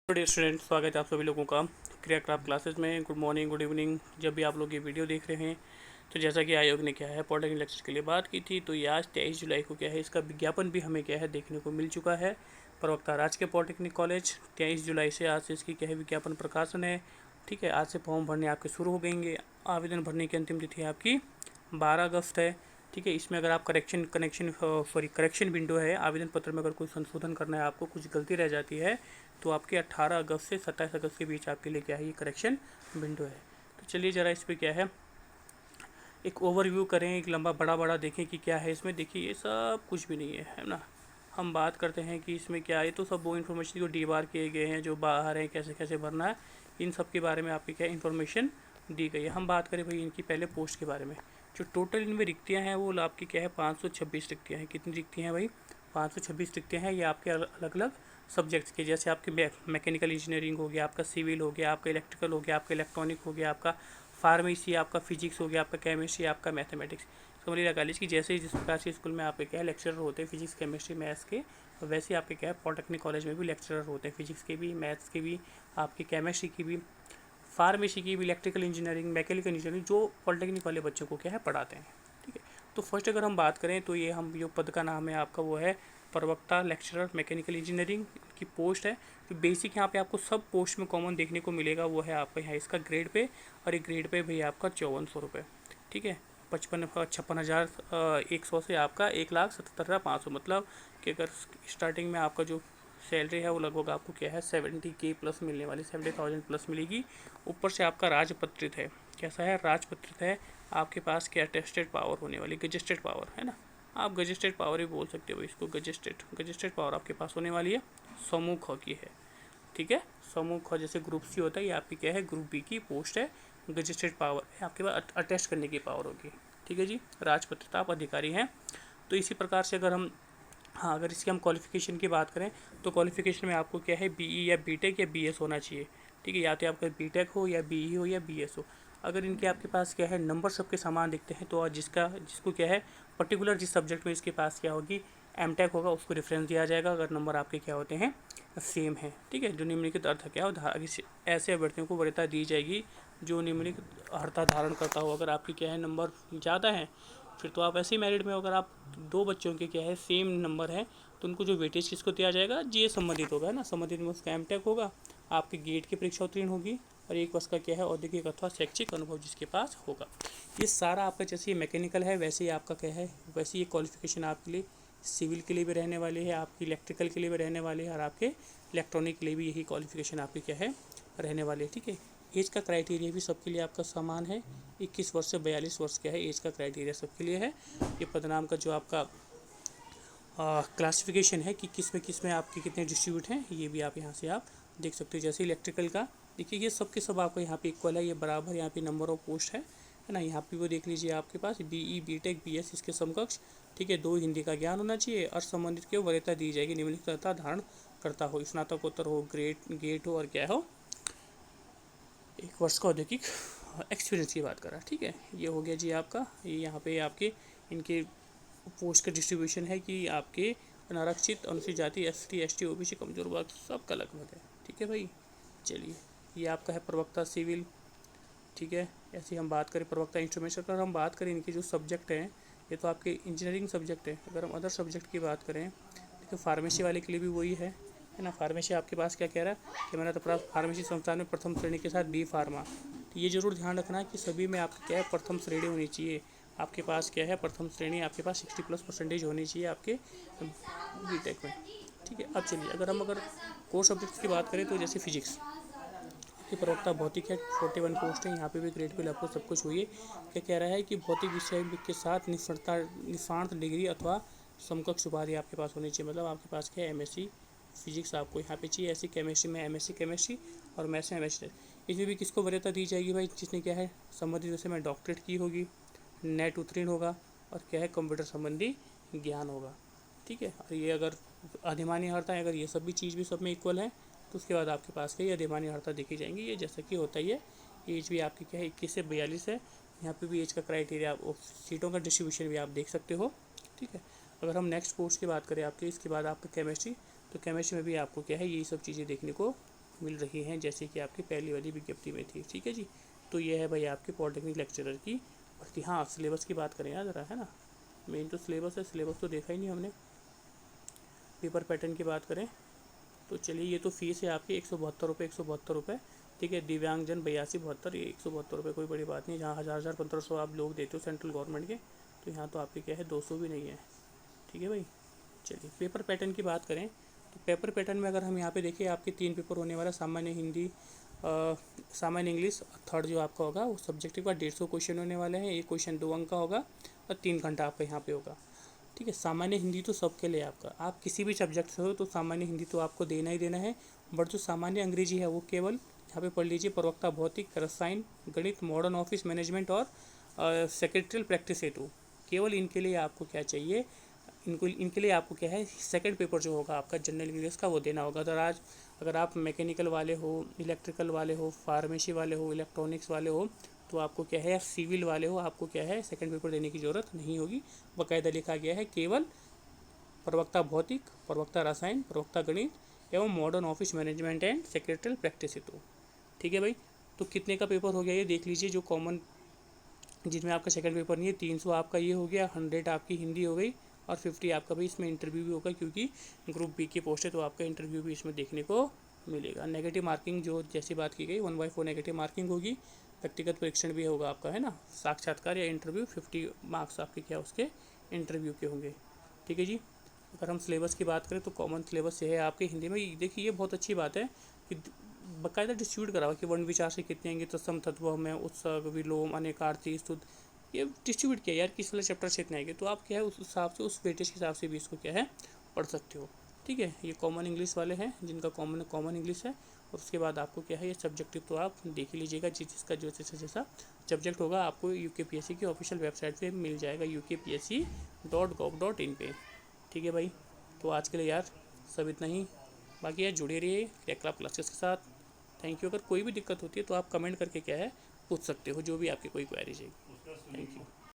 Dear student, स्वागत है आप सभी लोगों का क्रियाक्राफ्ट क्लासेस में। Good morning, good evening. जब भी आप लोग ये वीडियो देख रहे हैं तो जैसा कि आयोग ने क्या है पॉलिटेक्निक लेक्चर के लिए बात की थी, तो ये आज 23 जुलाई को क्या है इसका विज्ञापन भी हमें क्या है देखने को मिल चुका है। प्रवक्ता राजकीय पॉलिटेक्निक कॉलेज 23 जुलाई से आज से इसकी क्या है विज्ञापन प्रकाशन है। ठीक है, आज से फॉर्म भरने आपके शुरू हो गएंगे। आवेदन भरने की अंतिम तिथि आपकी 12 अगस्त है। ठीक है, इसमें अगर आप करेक्शन विंडो है, आवेदन पत्र में अगर कोई संशोधन करना है, आपको कुछ गलती रह जाती है तो आपके 18 अगस्त से 27 अगस्त के बीच आपके लिए क्या है ये करेक्शन विंडो है। तो चलिए ज़रा इस पर क्या है एक ओवरव्यू करें, एक लंबा बड़ा देखें कि क्या है इसमें। देखिए, ये सब कुछ भी नहीं है ना। हम बात करते हैं कि इसमें क्या है, तो सब वो इन्फॉर्मेशन जो डीबार किए गए हैं, जो बाहर हैं, कैसे कैसे भरना है, इन सब के बारे में आपकी क्या इन्फॉर्मेशन दी गई है। हम बात करें भाई इनकी पहले पोस्ट के बारे में। जो टोटल इनमें रिक्तियाँ हैं वो आपकी क्या है 526 रिक्तियाँ हैं। कितनी रिक्तियाँ हैं भाई? 526 रिक्तियाँ हैं। ये आपके अलग अलग सब्जेक्ट्स के, जैसे आपके मैकेनिकल इंजीनियरिंग हो गया, आपका सिविल हो गया, आपका इलेक्ट्रिकल हो गया, आपका इलेक्ट्रॉनिक हो गया, आपका फार्मेसी, आपका फिजिक्स हो गया, आपका केमिस्ट्री, आपका मैथमेटिक्स। समझिए कॉलेज की जैसे जिस प्रकार से स्कूल में आपके क्या है लेक्चरर होते हैं फिजिक्स केमिस्ट्री मैथ्स के, वैसे आपके क्या है पॉलिटेक्निक कॉलेज में भी लेक्चरर होते हैं फिजिक्स के भी, मैथ्स के भी, आपके केमिस्ट्री की भी, फार्मेसी की भी, इलेक्ट्रिकल इंजीनियरिंग, मैकेनिकल इंजीनियरिंग, जो पॉलिटेक्निक वाले बच्चों को क्या है पढ़ाते हैं। ठीक है, तो फर्स्ट अगर हम बात करें तो ये हम जो पद का नाम है आपका वो है प्रवक्ता लेक्चरर मैकेनिकल इंजीनियरिंग की पोस्ट है। जो बेसिक यहाँ पे आपको सब पोस्ट में कॉमन देखने को मिलेगा वो है आपका यहाँ इसका ग्रेड पे, और एक ग्रेड पे भैया आपका 5400 रुपये। ठीक है, 56,100 से आपका 1,77,500, मतलब कि अगर स्टार्टिंग में आपका जो सैलरी है वो लगभग आपको क्या है 70K प्लस मिलने वाली, 70,000 प्लस मिलेगी। ऊपर से आपका राजपत्रित है। कैसा है? राजपत्रित है। आपके पास क्या टेस्टेड पावर होने वाली, गजेस्टेड पावर है ना, आप गजेस्टेड पावर ही बोल सकते हो इसको। गजेस्टेड पावर आपके पास होने वाली है। समूह ख की है। ठीक है, समूह ख जैसे ग्रुप सी होता है, ये आपकी क्या है ग्रुप बी की पोस्ट है। गजेस्टेड पावर है आपके पास, अटेस्ट करने की पावर होगी। ठीक है जी, राजपत्रित आप अधिकारी हैं। तो इसी प्रकार से अगर हम अगर इसकी हम क्वालिफिकेशन की बात करें तो क्वालिफिकेशन में आपको क्या है बीई या बीटेक या बीएस होना चाहिए। ठीक है, या तो आपका बीटेक हो या बीई हो या बीएस हो। अगर इनके आपके पास क्या है नंबर सबके समान दिखते हैं तो जिसको क्या है पर्टिकुलर जिस सब्जेक्ट में इसके पास क्या होगी एमटेक होगा, उसको रेफरेंस दिया जाएगा अगर नंबर आपके क्या होते हैं सेम है। ठीक है, जो निम्नलिखित अर्थ क्या हो ऐसे अभ्यर्थियों को वरीयता दी जाएगी जो निम्नलिखित अर्थ धारण करता हो। अगर आपके क्या है नंबर ज़्यादा है फिर तो आप ऐसे ही मेरिट में, अगर आप दो बच्चों के क्या है सेम नंबर है तो उनको जो वेटेज किसको दिया जाएगा, जीए संबंधित होगा, है ना। संबंधित में उसका एमटेक होगा, आपके गेट की परीक्षा उत्तीर्ण होगी, और एक वर्ष का क्या है औद्योगिक अथवा शैक्षिक अनुभव जिसके पास होगा। ये सारा आपका जैसे ये मैकेनिकल है वैसे ही आपका क्या है, वैसे ये क्वालिफिकेशन आपके लिए सिविल के लिए भी रहने वाली है, आपकी इलेक्ट्रिकल के लिए भी रहने वाली है, और आपके इलेक्ट्रॉनिक के लिए भी यही क्वालिफिकेशन आपकी क्या है रहने वाली है। ठीक है, एज का क्राइटेरिया भी सबके लिए आपका समान है। 21 वर्ष से 42 वर्ष क्या है एज का क्राइटेरिया सबके लिए है। ये पदनाम का जो आपका क्लासिफिकेशन है कि किस में आपके कितने डिस्ट्रीब्यूट हैं, ये भी आप यहाँ से आप देख सकते हो। जैसे इलेक्ट्रिकल का देखिए, ये सब के सब आपको यहाँ पे इक्वल है, ये बराबर यहाँ पे नंबर ऑफ पोस्ट है ना। यहाँ पे वो देख लीजिए आपके पास बीई बीटेक बीएस इसके समकक्ष। ठीक है, 2 हिंदी का ज्ञान होना चाहिए और संबंधित की वरीयता दी जाएगी निम्नलिखित धारण करता हो, स्नातकोत्तर हो, गेट हो, और क्या हो 1 वर्ष का औद्योगिक एक्सपीरियंस की बात करा। ठीक है, ये हो गया जी आपका। ये यहाँ पे आपके इनके पोस्ट का डिस्ट्रीब्यूशन है कि आपके अनारक्षित, अनुसूचित जाति, एसटी एसटी ओबीसी कमजोर वर्ग सबका लगभग है। ठीक है भाई, चलिए ये आपका है प्रवक्ता सिविल। ठीक है, ऐसे हम बात करें प्रवक्ता इंस्ट्रूमेंट, अगर हम बात करें इनके जो सब्जेक्ट हैं ये तो आपके इंजीनियरिंग सब्जेक्ट है। अगर हम अदर सब्जेक्ट की बात करें तो फार्मेसी वाले के लिए भी वही है ना। फार्मेसी आपके पास क्या कह रहा है कि मैंने तो प्राप्त फार्मेसी संस्थान में प्रथम श्रेणी के साथ बी फार्मा। तो ये जरूर ध्यान रखना है कि सभी में आपकी क्या है प्रथम श्रेणी होनी चाहिए। आपके पास क्या है प्रथम श्रेणी, आपके पास 60+ % होनी चाहिए आपके बीटेक में। ठीक है, अब चलिए अगर कोर सब्जेक्ट की बात करें तो जैसे फिजिक्स की प्रवक्ता भौतिक है, 41 पोस्ट है। यहाँ पे भी ग्रेड पे आपको सब कुछ हुई है। क्या कह रहा है कि भौतिक विषय के साथ निष्णात डिग्री अथवा समकक्ष उपाधि आपके पास होनी चाहिए। मतलब आपके पास क्या है एमएससी फिजिक्स आपको यहाँ पे चाहिए। ऐसी केमिस्ट्री में एमएससी केमिस्ट्री और मैथ्स में एमएससी। इसमें भी किसको वरीयता दी जाएगी भाई, जिसने क्या है संबंधित विषय में डॉक्टरेट की होगी, नेट उत्तीर्ण होगा, और क्या है कंप्यूटर संबंधी ज्ञान होगा। ठीक है, और ये अगर अधिमानी अर्हता है, अगर ये सब भी चीज़ भी सब में इक्वल है तो उसके बाद आपके पास क्या अधिमानी अर्हता देखी जाएंगी। ये जैसा कि होता ही है। एज भी आपकी क्या है 21 से 42 है। यहाँ पे भी एज का क्राइटेरिया आप सीटों का डिस्ट्रीब्यूशन भी आप देख सकते हो। ठीक है, अगर हम नेक्स्ट कोर्स की बात करें आपके इसके बाद आपका केमिस्ट्री, तो केमिस्ट्री में भी आपको क्या है यही सब चीज़ें देखने को मिल रही हैं, जैसे कि आपकी पहली वाली विज्ञप्ति में थी। ठीक है जी, तो ये है भाई आपके पॉलिटेक्निक लेक्चरर की भर्ती। हाँ, सिलेबस की बात करें यार ज़रा, है ना, मेन तो सिलेबस है, सिलेबस तो देखा ही नहीं हमने। पेपर पैटर्न की बात करें तो चलिए, ये तो फीस है आपकी 172 रुपये। ठीक है, दिव्यांगजन 8272, ये 172 रुपये कोई बड़ी बात नहीं। जहाँ 1000 1500 आप लोग देते हो सेंट्रल गवर्नमेंट के, तो यहाँ तो आपके क्या है 200 भी नहीं है। ठीक है भाई, चलिए पेपर पैटर्न की बात करें तो पेपर पैटर्न में अगर हम यहाँ पे देखिए, आपके 3 पेपर होने वाला, सामान्य हिंदी, सामान्य इंग्लिश, थर्ड जो आपका होगा वो सब्जेक्टिव का 150 क्वेश्चन होने वाले हैं। एक क्वेश्चन 2 अंक का होगा और 3 घंटा आपका यहाँ पे होगा। ठीक है, सामान्य हिंदी तो सबके लिए आपका, आप किसी भी सब्जेक्ट से हो तो सामान्य हिंदी तो आपको देना ही देना है। बट जो सामान्य अंग्रेजी है वो केवल यहाँ पे पढ़ लीजिए, प्रवक्ता भौतिक, रसायन, गणित, मॉडर्न ऑफिस मैनेजमेंट और सेक्रेटरियल प्रैक्टिस हेतु, केवल इनके लिए आपको क्या चाहिए, इनके लिए आपको क्या है, सेकंड पेपर जो होगा आपका जनरल इंग्लिश का वो देना होगा। अगर आप मैकेनिकल वाले हो, इलेक्ट्रिकल वाले हो, फार्मेसी वाले हो, इलेक्ट्रॉनिक्स वाले हो, तो आपको क्या है, सिविल वाले हो, आपको क्या है सेकंड पेपर देने की ज़रूरत नहीं होगी। बाकायदा लिखा गया है केवल प्रवक्ता भौतिक, प्रवक्ता रसायन, प्रवक्ता गणित एवं modern office management and secretarial practice हेतु। ठीक है भाई, तो कितने का पेपर हो गया ये देख लीजिए। जो कॉमन जिसमें आपका सेकंड पेपर नहीं है, 300 आपका ये हो गया, 100 आपकी हिंदी हो गई और 50 आपका भी इसमें इंटरव्यू भी होगा, क्योंकि ग्रुप बी की पोस्ट है तो आपका इंटरव्यू भी इसमें देखने को मिलेगा। नेगेटिव मार्किंग जो जैसी बात की गई 1/4 नेगेटिव मार्किंग होगी। व्यक्तिगत परीक्षण भी होगा आपका, है ना, साक्षात्कार या इंटरव्यू, 50 मार्क्स आपके क्या उसके इंटरव्यू के होंगे। ठीक है जी, अगर हम सिलेबस की बात करें तो कॉमन सिलेबस ये है आपके हिंदी में। देखिए ये बहुत अच्छी बात है कि बाकायदा डिस्ट्रीब्यूट करा हुआ कि वर्ण विचार से कितने आएंगे, तत्सम तत्व में, उत्सर्ग, विलोम, अनेकार्थी, स्तुत, ये डिस्ट्रीब्यूट किया यार, किस वाले चैप्टर से इतने आएंगे, तो आप क्या है उस हिसाब से, उस वेटेज के हिसाब से भी इसको क्या है पढ़ सकते हो। ठीक है, ये कॉमन इंग्लिश वाले हैं जिनका कॉमन इंग्लिश है। और उसके बाद आपको क्या है, ये सब्जेक्टिव तो आप देख ही लीजिएगा, जिसका जो जैसा सब्जेक्ट होगा आपको यूकेपीएससी की ऑफिशियल वेबसाइट पे मिल जाएगा, ukpsc.gov.in पे। ठीक है भाई, तो आज के लिए यार सब इतना ही। बाकी यार जुड़े रहिए क्रैक क्लासेस के साथ। Thank you. अगर कोई भी दिक्कत होती है तो आप कमेंट करके क्या है पूछ सकते हो, जो भी आपकी कोई क्वेरीज है। Thank you.